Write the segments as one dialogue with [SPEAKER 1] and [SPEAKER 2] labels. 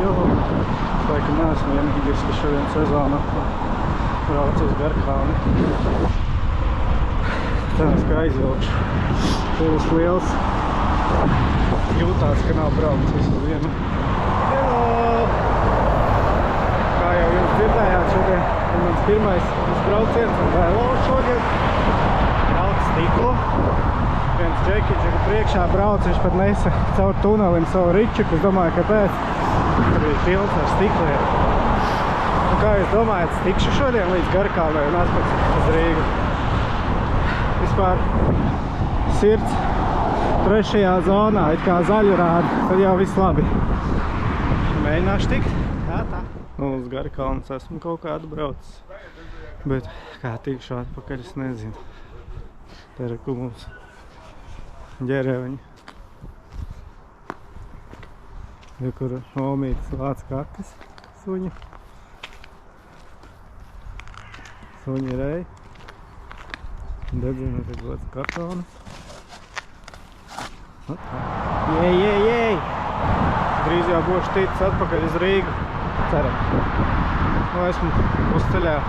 [SPEAKER 1] jo. Laikam neesmu vienīgais, ka šodien sezona brauc uz Garkalni. Tāds kā aizvilkšu. Pūs liels. Jūtās, ka nav braucis visu dienu. Hello! Kā jau jūs dzirdējāt, šodien ir mans pirmais brauciens un vēlo šodien. Brauc stiklu. Viens džekiņš ir priekšā brauc, viņš pat nesa caur tunelim savu ričuku. Es domāju, kāpēc. Tur ir pilns ar stikliem. Un kā jūs domājat, tikšu šodien līdz Garkalnai un atpakaļ uz Rīgu? Vispār sirds trešajā zonā, it kā zaļu rāda, tad jau viss labi. Mēģināšu tikt? Tā. Nu, uz Garkalnas esmu kaut kādu braucis. Bet kā tikšu atpakaļ, es nezinu. Te ir mums ģereviņi. Ja kur omītis vāc kakas suņi. Suņi rei. Dedzina te gods kartonas. Jej! Drīz jau būšu ticis atpakaļ uz Rīgu. Ceram. Nu, esmu pusceļā.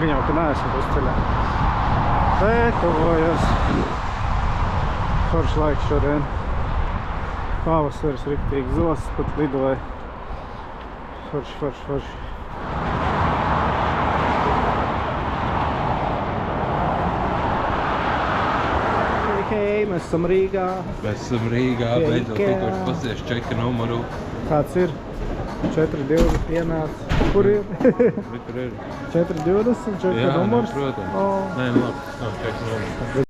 [SPEAKER 1] Gan jau, ka neesmu pusceļā. Bet tuvojos. Foršs laiks šodien. Pavasaris riktīgi zos, pat lidoja. Forši. Hei, mēs esam Rīgā.
[SPEAKER 2] Mēs esam Rīgā, beidzot tikko pasies čeka numuru.
[SPEAKER 1] Kāds ir? 4.20 ienāca. Kur ir?
[SPEAKER 2] Kur ir?
[SPEAKER 1] 4.20, čeka numurs?
[SPEAKER 2] Jā, protams. Nē, labi, nav čeka numurs.